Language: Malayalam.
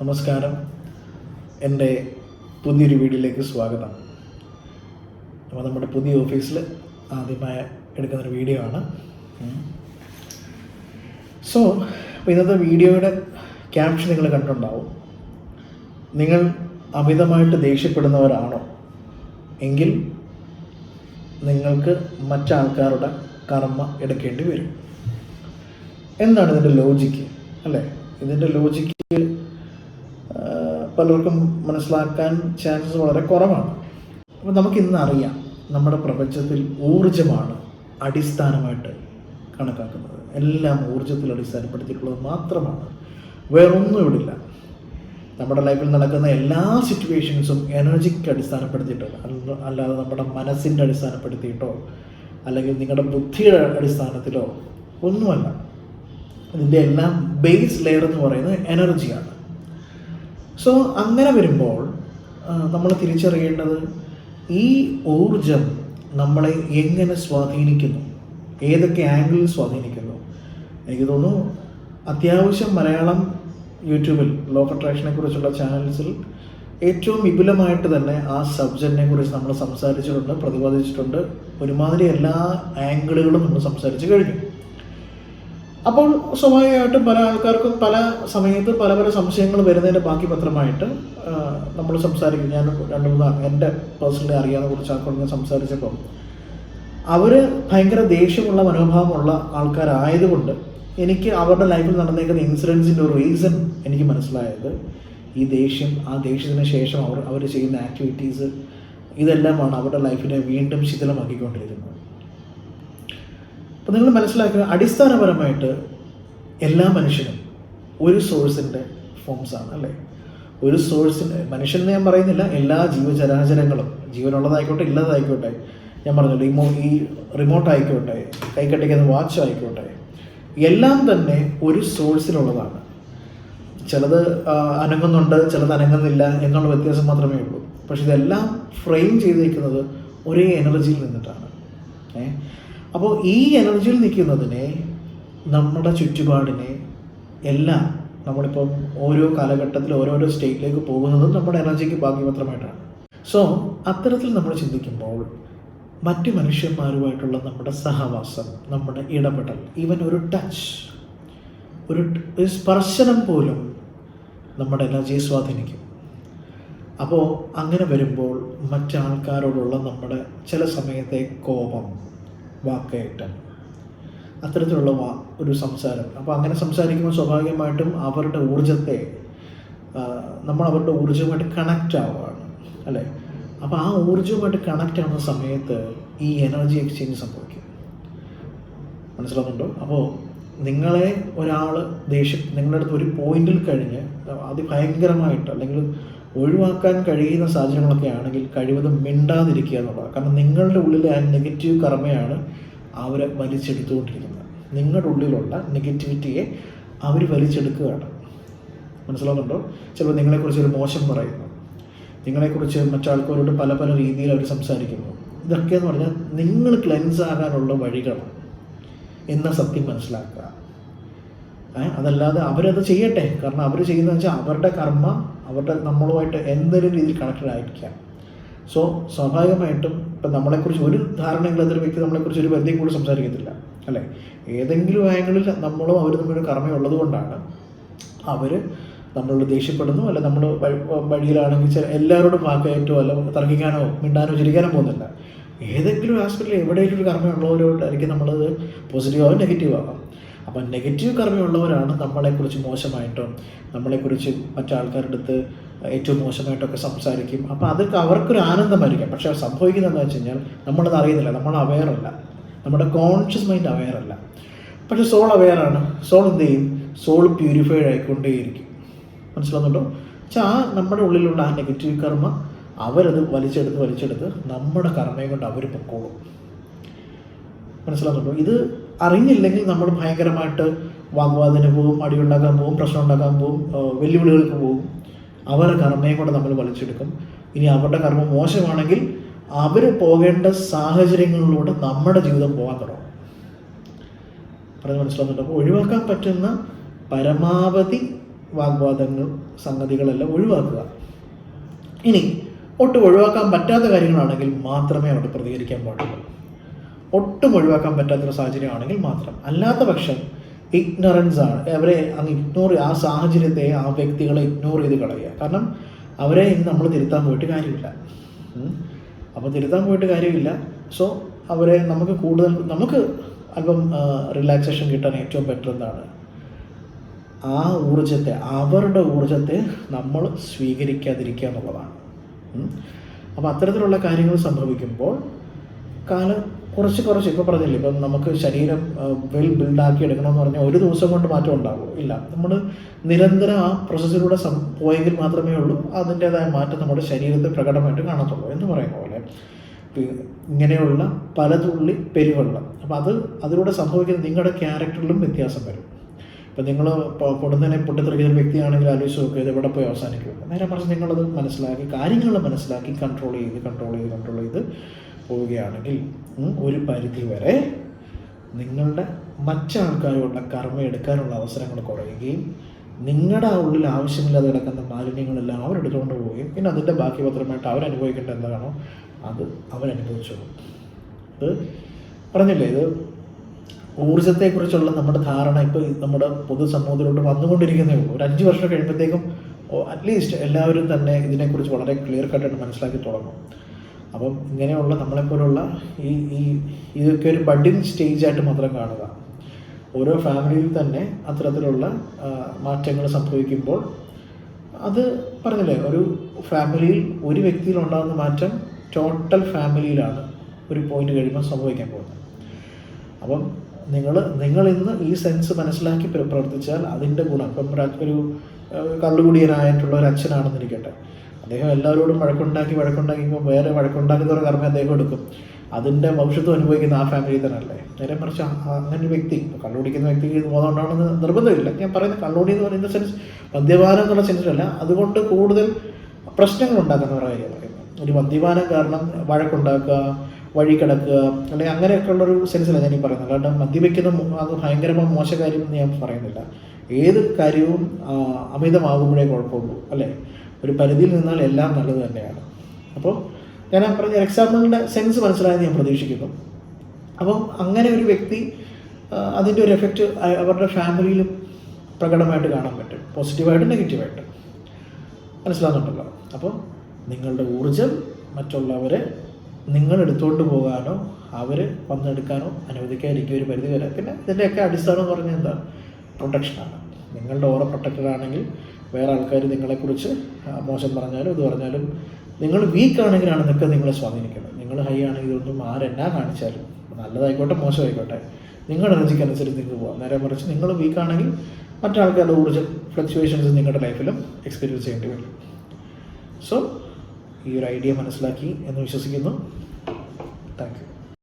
നമസ്കാരം, എൻ്റെ പുതിയൊരു വീഡിയോയിലേക്ക് സ്വാഗതം. അപ്പോൾ നമ്മുടെ പുതിയ ഓഫീസിൽ ആദ്യമായി എടുക്കുന്നൊരു വീഡിയോ ആണ്. അപ്പോൾ ഇന്നത്തെ വീഡിയോയുടെ ക്യാപ്ഷൻ നിങ്ങൾ കണ്ടിട്ടുണ്ടാവും. നിങ്ങൾ അമിതമായിട്ട് ദേഷ്യപ്പെടുന്നവരാണോ എങ്കിൽ നിങ്ങൾക്ക് മറ്റാൾക്കാരുടെ കർമ്മ എടുക്കേണ്ടി വരും. എന്താണ് ഇതിൻ്റെ ലോജിക്ക് അല്ലേ? ഇതിൻ്റെ ലോജിക്ക് പലർക്കും മനസ്സിലാക്കാൻ ചാൻസസ് വളരെ കുറവാണ്. അപ്പോൾ നമുക്കിന്ന് അറിയാം, നമ്മുടെ പ്രപഞ്ചത്തിൽ ഊർജമാണ് അടിസ്ഥാനമായിട്ട് കണക്കാക്കുന്നത്. എല്ലാം ഊർജത്തിൽ അടിസ്ഥാനപ്പെടുത്തിയിട്ടുള്ളത് മാത്രമാണ്, വേറൊന്നും ഇവിടില്ല. നമ്മുടെ ലൈഫിൽ നടക്കുന്ന എല്ലാ സിറ്റുവേഷൻസും എനർജിക്ക് അടിസ്ഥാനപ്പെടുത്തിയിട്ടല്ല, അല്ലാതെ നമ്മുടെ മനസ്സിൻ്റെ അടിസ്ഥാനപ്പെടുത്തിയിട്ടോ അല്ലെങ്കിൽ നിങ്ങളുടെ ബുദ്ധിയുടെ അടിസ്ഥാനത്തിലോ ഒന്നുമല്ല. ഇതിൻ്റെ എല്ലാം ബേസ് ലെയർ എന്ന് പറയുന്നത് എനർജിയാണ്. അങ്ങനെ വരുമ്പോൾ നമ്മൾ തിരിച്ചറിയേണ്ടത് ഈ ഊർജം നമ്മളെ എങ്ങനെ സ്വാധീനിക്കുന്നു, ഏതൊക്കെ ആംഗിളിൽ സ്വാധീനിക്കുന്നു. എനിക്ക് തോന്നുന്നു അത്യാവശ്യം മലയാളം യൂട്യൂബിൽ ലോ ഓഫ് അട്രാക്ഷനെ കുറിച്ചുള്ള ചാനൽസിൽ ഏറ്റവും വിപുലമായിട്ട് തന്നെ ആ സബ്ജക്റ്റിനെ കുറിച്ച് നമ്മൾ സംസാരിച്ചിട്ടുണ്ട്, പ്രതിപാദിച്ചിട്ടുണ്ട്. ഒരുമാതിരി എല്ലാ ആംഗിളുകളും നമ്മൾ സംസാരിച്ച് കഴിഞ്ഞു. അപ്പോൾ സ്വാഭാവികമായിട്ടും പല ആൾക്കാർക്കും പല സമയത്ത് പല പല സംശയങ്ങൾ വരുന്നതിൻ്റെ ബാക്കി പത്രമായിട്ട് നമ്മൾ സംസാരിക്കും. ഞാൻ രണ്ട് മൂന്ന് എൻ്റെ പേഴ്സണലി അറിയാവുന്ന കുറച്ച് ആൾക്കാരോട് ഞാൻ സംസാരിച്ചപ്പോൾ അവർ ഭയങ്കര ദേഷ്യമുള്ള മനോഭാവമുള്ള ആൾക്കാരായതുകൊണ്ട് എനിക്ക് അവരുടെ ലൈഫിൽ നടന്നേക്കുന്ന ഇൻസിഡൻസിൻ്റെ ഒരു റീസൺ എനിക്ക് മനസ്സിലായത് ഈ ദേഷ്യം, ആ ദേഷ്യത്തിന് ശേഷം അവർ ചെയ്യുന്ന ആക്ടിവിറ്റീസ് ഇതെല്ലാമാണ് അവരുടെ ലൈഫിനെ വീണ്ടും ശിഥിലമാക്കിക്കൊണ്ടിരിക്കുന്നത്. അപ്പോൾ നിങ്ങൾ മനസ്സിലാക്കുക, അടിസ്ഥാനപരമായിട്ട് എല്ലാ മനുഷ്യനും ഒരു സോഴ്സിൻ്റെ ഫോംസാണ് അല്ലേ? ഒരു സോഴ്സിൻ്റെ മനുഷ്യൻ ഞാൻ പറയുന്നില്ല, എല്ലാ ജീവചരാചരങ്ങളും, ജീവനുള്ളതായിക്കോട്ടെ ഇല്ലാതായിക്കോട്ടെ, ഞാൻ പറഞ്ഞല്ലോ ഈ റിമോട്ട് ആയിക്കോട്ടെ, കൈക്കട്ടിക്കുന്ന വാച്ച് ആയിക്കോട്ടെ, എല്ലാം തന്നെ ഒരു സോഴ്സിലുള്ളതാണ്. ചിലത് അനങ്ങുന്നുണ്ട്, ചിലത് അനങ്ങുന്നില്ല എന്നുള്ള വ്യത്യാസം മാത്രമേ ഉള്ളൂ. പക്ഷെ ഇതെല്ലാം ഫ്രെയിം ചെയ്തിരിക്കുന്നത് ഒരേ എനർജിയിൽ നിന്നിട്ടാണ്. അപ്പോൾ ഈ എനർജിയിൽ നിൽക്കുന്നതിനെ, നമ്മുടെ ചുറ്റുപാടിനെ എല്ലാം നമ്മളിപ്പം ഓരോ കാലഘട്ടത്തിൽ ഓരോരോ സ്റ്റേറ്റിലേക്ക് പോകുന്നതും നമ്മുടെ എനർജിക്ക് ഭാഗ്യപത്രമായിട്ടാണ്. അത്തരത്തിൽ നമ്മൾ ചിന്തിക്കുമ്പോൾ മറ്റു മനുഷ്യന്മാരുമായിട്ടുള്ള നമ്മുടെ സഹവാസം, നമ്മുടെ ഇടപെടൽ, ഈവൻ ഒരു ടച്ച്, ഒരു സ്പർശനം പോലും നമ്മുടെ എനർജിയെ സ്വാധീനിക്കും. അപ്പോൾ അങ്ങനെ വരുമ്പോൾ മറ്റാൾക്കാരോടുള്ള നമ്മുടെ ചില സമയത്തെ കോപം, വാക്കയറ്റം, അത്തരത്തിലുള്ള ഒരു സംസാരം, അപ്പോൾ അങ്ങനെ സംസാരിക്കുമ്പോൾ സ്വാഭാവികമായിട്ടും അവരുടെ ഊർജത്തെ നമ്മൾ അവരുടെ ഊർജവുമായിട്ട് കണക്റ്റ് ആവുകയാണ് അല്ലേ? അപ്പോൾ ആ ഊർജവുമായിട്ട് കണക്റ്റ് ആവുന്ന സമയത്ത് ഈ എനർജി എക്സ്ചേഞ്ച് സംഭവിക്കും. മനസ്സിലാവുന്നുണ്ടോ? അപ്പോൾ നിങ്ങളെ ഒരാൾ നിങ്ങളുടെ അടുത്ത് ഒരു പോയിന്റിൽ കഴിഞ്ഞ് അതിഭയങ്കരമായിട്ട് അല്ലെങ്കിൽ ഒഴിവാക്കാൻ കഴിയുന്ന സാഹചര്യങ്ങളൊക്കെ ആണെങ്കിൽ കഴിവതും മിണ്ടാതിരിക്കുക എന്നുള്ളതാണ്. കാരണം നിങ്ങളുടെ ഉള്ളിലെ ആ നെഗറ്റീവ് കർമ്മയാണ് അവരെ വലിച്ചെടുത്തുകൊണ്ടിരിക്കുന്നത്. നിങ്ങളുടെ ഉള്ളിലുള്ള നെഗറ്റിവിറ്റിയെ അവർ വലിച്ചെടുക്കുകയാണ്. മനസ്സിലാവുന്നുണ്ടോ? ചിലപ്പോൾ നിങ്ങളെക്കുറിച്ചൊരു മോശം പറയുന്നു, നിങ്ങളെക്കുറിച്ച് മറ്റാൾക്കാരോട് പല പല രീതിയിൽ അവർ സംസാരിക്കുന്നു. ഇതൊക്കെയെന്ന് പറഞ്ഞാൽ നിങ്ങൾ ക്ലെൻസ് ആകാനുള്ള വഴികളാണ് എന്ന സത്യം മനസ്സിലാക്കുക. അതല്ലാതെ അവരത് ചെയ്യട്ടെ, കാരണം അവർ ചെയ്യുന്നതെന്ന് വെച്ചാൽ അവരുടെ കർമ്മ നമ്മളുമായിട്ട് എന്തെങ്കിലും രീതിയിൽ കണക്റ്റഡ് ആയിരിക്കാം. സ്വാഭാവികമായിട്ടും ഇപ്പം നമ്മളെക്കുറിച്ച് ഒരു ധാരണയില്ലാത്തൊരു വ്യക്തി നമ്മളെക്കുറിച്ച് ഒരു ബന്ധം കൂടി സംസാരിക്കത്തില്ല അല്ലേ? ഏതെങ്കിലും ആംഗിളിൽ നമ്മളും അവർ തമ്മിലൊരു കർമ്മയുള്ളത് കൊണ്ടാണ് അവർ നമ്മളോട് ദേഷ്യപ്പെടുന്നു. അല്ല, നമ്മൾ വഴിയിലാണെങ്കിൽ എല്ലാവരോടും വാക്കയറ്റോ അല്ല തർക്കിക്കാനോ മിണ്ടാനോ ചിരിക്കാനോ പോകുന്നില്ല. ഏതെങ്കിലും ആസ്പെക്റ്റിൽ എവിടെയെങ്കിലും ഒരു കർമ്മയുള്ളവരോടായിരിക്കും നമ്മളത് പോസിറ്റീവാകും നെഗറ്റീവാകാം. അപ്പം നെഗറ്റീവ് കർമ്മയുള്ളവരാണ് നമ്മളെക്കുറിച്ച് മോശമായിട്ടോ നമ്മളെക്കുറിച്ച് മറ്റാൾക്കാരുടെ അടുത്ത് ഏറ്റവും മോശമായിട്ടൊക്കെ സംസാരിക്കും. അപ്പോൾ അതൊക്കെ അവർക്കൊരു ആനന്ദമായിരിക്കാം. പക്ഷേ സംഭവിക്കുന്നതെന്ന് വെച്ച് കഴിഞ്ഞാൽ നമ്മളത് അറിയുന്നില്ല, നമ്മൾ അവെയറല്ല, നമ്മുടെ കോൺഷ്യസ് മൈൻഡ് അവെയറല്ല. പക്ഷേ സോൾ അവെയറാണ്. സോൾ എന്ത് ചെയ്യും? സോൾ പ്യൂരിഫൈഡ് ആയിക്കൊണ്ടേയിരിക്കും. മനസ്സിലാവുന്നുണ്ടോ? ആ നമ്മുടെ ഉള്ളിലുള്ള ആ നെഗറ്റീവ് കർമ്മ അവരത് വലിച്ചെടുത്ത് നമ്മുടെ കർമ്മയും കൊണ്ട് അവർ പൊക്കോളും. മനസ്സിലാവുന്നുണ്ടോ? ഇത് അറിഞ്ഞില്ലെങ്കിൽ നമ്മൾ ഭയങ്കരമായിട്ട് വാഗ്വാദത്തിന് പോകും, അടിയുണ്ടാക്കാൻ പോകും, പ്രശ്നം ഉണ്ടാക്കാൻ പോകും, വെല്ലുവിളികൾക്ക് പോകും. അവരുടെ കർമ്മയും കൂടെ നമ്മൾ വലിച്ചെടുക്കും. ഇനി അവരുടെ കർമ്മം മോശമാണെങ്കിൽ അവർ പോകേണ്ട സാഹചര്യങ്ങളിലൂടെ നമ്മുടെ ജീവിതം പോകാൻ തുടങ്ങും. പറഞ്ഞ് മനസ്സിലാവുന്നുണ്ട്. അപ്പോൾ ഒഴിവാക്കാൻ പറ്റുന്ന പരമാവധി വാഗ്വാദങ്ങൾ സംഗതികളെല്ലാം ഒഴിവാക്കുക. ഇനി ഒട്ടും ഒഴിവാക്കാൻ പറ്റാത്ത കാര്യങ്ങളാണെങ്കിൽ മാത്രമേ അവിടെ പ്രതികരിക്കാൻ പാടുള്ളൂ. ഒട്ടും ഒഴിവാക്കാൻ പറ്റാത്തൊരു സാഹചര്യമാണെങ്കിൽ മാത്രം. അല്ലാത്ത പക്ഷം ഇഗ്നറൻസ് ആണ്. അവരെ അങ്ങ് ആ സാഹചര്യത്തെ, ആ വ്യക്തികളെ ഇഗ്നോർ ചെയ്ത് കളയുക. കാരണം അവരെ ഇനി നമ്മൾ തിരുത്താൻ പോയിട്ട് കാര്യമില്ല. അപ്പോൾ തിരുത്താൻ പോയിട്ട് കാര്യമില്ല. സോ അവരെ നമുക്ക് അല്പം റിലാക്സേഷൻ കിട്ടാൻ ഏറ്റവും ബെറ്റർ എന്താണ്? ആ ഊർജത്തെ, അവരുടെ ഊർജത്തെ നമ്മൾ സ്വീകരിക്കാതിരിക്കുക എന്നുള്ളതാണ്. അപ്പോൾ അത്തരത്തിലുള്ള കാര്യങ്ങൾ സംഭവിക്കുമ്പോൾ കുറച്ച് ഇപ്പോൾ പറഞ്ഞില്ലേ, ഇപ്പം നമുക്ക് ശരീരം ബിൽഡാക്കി എടുക്കണമെന്ന് പറഞ്ഞാൽ ഒരു ദിവസം കൊണ്ട് മാറ്റം ഉണ്ടാകുമോ? ഇല്ല. നമ്മൾ നിരന്തരം ആ പ്രോസസ്സിലൂടെ പോയെങ്കിൽ മാത്രമേ ഉള്ളൂ അതിൻ്റേതായ മാറ്റം നമ്മുടെ ശരീരത്തിൽ പ്രകടമായിട്ട് കാണത്തുള്ളൂ. എന്ന് പറയുന്ന പോലെ ഇങ്ങനെയുള്ള പല തുള്ളി പെരുവെള്ളം. അപ്പോൾ അതിലൂടെ സംഭവിക്കുന്ന നിങ്ങളുടെ ക്യാരക്ടറിലും വ്യത്യാസം വരും. ഇപ്പം നിങ്ങൾ പൊടുന്നതിനെ പൊട്ടിത്തെറിക്കുന്ന ഒരു വ്യക്തിയാണെങ്കിൽ ആലോചിച്ച് നോക്കുക, ഇത് എവിടെ പോയി അവസാനിക്കും. നേരെ മറിച്ച് നിങ്ങളത് കാര്യങ്ങൾ മനസ്സിലാക്കി കൺട്രോൾ ചെയ്ത് പോവുകയാണെങ്കിൽ ഒരു പരിധി വരെ നിങ്ങളുടെ മറ്റാൾക്കാരുള്ള കർമ്മ എടുക്കാനുള്ള അവസരങ്ങൾ കുറയുകയും നിങ്ങളുടെ ഉള്ളിൽ ആവശ്യമില്ലാതെ കിടക്കുന്ന മാലിന്യങ്ങളെല്ലാം അവരെടുത്തുകൊണ്ട് പോവുകയും പിന്നെ അതിൻ്റെ ബാക്കി പത്രമായിട്ട് അവരനുഭവിക്കേണ്ട എന്താണോ അത് അവരനുഭവിച്ചോളും. ഇത് പറഞ്ഞില്ലേ, ഇത് ഊർജ്ജത്തെക്കുറിച്ചുള്ള നമ്മുടെ ധാരണ ഇപ്പോൾ നമ്മുടെ പൊതുസമൂഹത്തിലോട്ട് വന്നുകൊണ്ടിരിക്കുന്നേ ഉള്ളൂ. ഒരു 5 വർഷം കഴിയുമ്പോഴത്തേക്കും അറ്റ്ലീസ്റ്റ് എല്ലാവരും തന്നെ ഇതിനെക്കുറിച്ച് വളരെ ക്ലിയർ കട്ടായിട്ട് മനസ്സിലാക്കി തുടങ്ങും. അപ്പം ഇങ്ങനെയുള്ള നമ്മളെപ്പോലുള്ള ഇതൊക്കെ ഒരു ബഡിങ് സ്റ്റേജായിട്ട് മാത്രം കാണുക. ഓരോ ഫാമിലിയിൽ തന്നെ അത്തരത്തിലുള്ള മാറ്റങ്ങൾ സംഭവിക്കുമ്പോൾ അത് പറഞ്ഞില്ലേ, ഒരു ഫാമിലിയിൽ ഒരു വ്യക്തിയിൽ ഉണ്ടാകുന്ന മാറ്റം ടോട്ടൽ ഫാമിലിയിലാണ് ഒരു പോയിന്റ് കഴിയുമ്പോൾ സംഭവിക്കാൻ പോകുന്നത്. അപ്പം നിങ്ങൾ ഇന്ന് ഈ സെൻസ് മനസ്സിലാക്കി പ്രവർത്തിച്ചാൽ അതിൻ്റെ ഗുണം, ഇപ്പം ഒരു കള്ളുകുടിയനായിട്ടുള്ള ഒരു അച്ഛനാണെന്നിരിക്കട്ടെ, അദ്ദേഹം എല്ലാവരോടും വഴക്കുണ്ടാക്കിയപ്പോൾ വേറെ വഴക്കുണ്ടാക്കുന്നവരുടെ കർമ്മം അദ്ദേഹം എടുക്കും. അതിൻ്റെ ഭവിഷ്യത്വം അനുഭവിക്കുന്ന ആ ഫാമിലി തന്നെ അല്ലേ. നേരെ മറിച്ച് അങ്ങനെ ഒരു വ്യക്തി, കള്ളുകുടിക്കുന്ന വ്യക്തിക്ക് ബോധം ഉണ്ടാവണമെന്ന് നിർബന്ധമില്ല. ഞാൻ പറയുന്നത് കള്ളുകുടി എന്ന് പറയുന്ന സെൻസ് മദ്യപാനം എന്നുള്ള സെൻസിലല്ല, അതുകൊണ്ട് കൂടുതൽ പ്രശ്നങ്ങൾ ഉണ്ടാക്കുന്നവരുടെ കാര്യം പറയുന്നത്. ഒരു മദ്യപാനം കാരണം വഴക്കുണ്ടാക്കുക, വഴി കിടക്കുക, അല്ലെങ്കിൽ അങ്ങനെയൊക്കെയുള്ളൊരു സെൻസിലാണ് ഞാൻ ഈ പറയുന്നത്. അല്ലാണ്ട് മദ്യപിക്കുന്ന അത് ഭയങ്കരമായ മോശ കാര്യം എന്ന് ഞാൻ പറയുന്നില്ല. ഏത് കാര്യവും അമിതമാകുമ്പോഴേ കുഴപ്പമുള്ളൂ അല്ലേ. ഒരു പരിധിയിൽ നിന്നാൽ എല്ലാം നല്ലത് തന്നെയാണ്. അപ്പോൾ ഞാൻ പറഞ്ഞ എക്സാമ്പിളിൻ്റെ സെൻസ് മനസ്സിലായെന്ന് ഞാൻ പ്രതീക്ഷിക്കുന്നു. അപ്പം അങ്ങനെ ഒരു വ്യക്തി അതിൻ്റെ ഒരു എഫക്റ്റ് അവരുടെ ഫാമിലിയിലും പ്രകടമായിട്ട് കാണാൻ പറ്റും, പോസിറ്റീവായിട്ടും നെഗറ്റീവായിട്ടും. മനസ്സിലാകുന്നുണ്ടല്ലോ. അപ്പോൾ നിങ്ങളുടെ ഊർജം മറ്റുള്ളവരെ നിങ്ങൾ എടുത്തുകൊണ്ട് പോകാനോ അവർ വന്നെടുക്കാനോ അനുവദിക്കാതിരിക്കുക ഒരു പരിധി വരെ. പിന്നെ ഇതിൻ്റെയൊക്കെ അടിസ്ഥാനം എന്ന് പറഞ്ഞാൽ എന്താ? പ്രൊട്ടക്ഷനാണ്. നിങ്ങളുടെ ഓറ പ്രൊട്ടക്റ്റഡ് ആണെങ്കിൽ വേറെ ആൾക്കാർ നിങ്ങളെക്കുറിച്ച് മോശം പറഞ്ഞാലും ഇത് പറഞ്ഞാലും, നിങ്ങൾ വീക്ക് ആണെങ്കിലാണ് ഇതൊക്കെ നിങ്ങളെ സ്വാധീനിക്കുന്നത്. നിങ്ങൾ ഹൈ ആണെങ്കിൽ ഇതൊന്നും ആരെന്നാ കാണിച്ചാലും, നല്ലതായിക്കോട്ടെ മോശമായിക്കോട്ടെ, നിങ്ങളുടെ എനർജിക്ക് അനുസരിച്ച് നിങ്ങൾക്ക് പോകാം. നേരെ മറിച്ച് നിങ്ങൾ വീക്ക് ആണെങ്കിൽ മറ്റാൾക്കാരുടെ ഊർജ്ജം ഫ്ലക്ച്വേഷൻസ് നിങ്ങളുടെ ലൈഫിലും എക്സ്പീരിയൻസ് ചെയ്യേണ്ടി വരും. സോ ഈ ഒരു ഐഡിയ മനസ്സിലാക്കി എന്ന് വിശ്വസിക്കുന്നു. Thank you.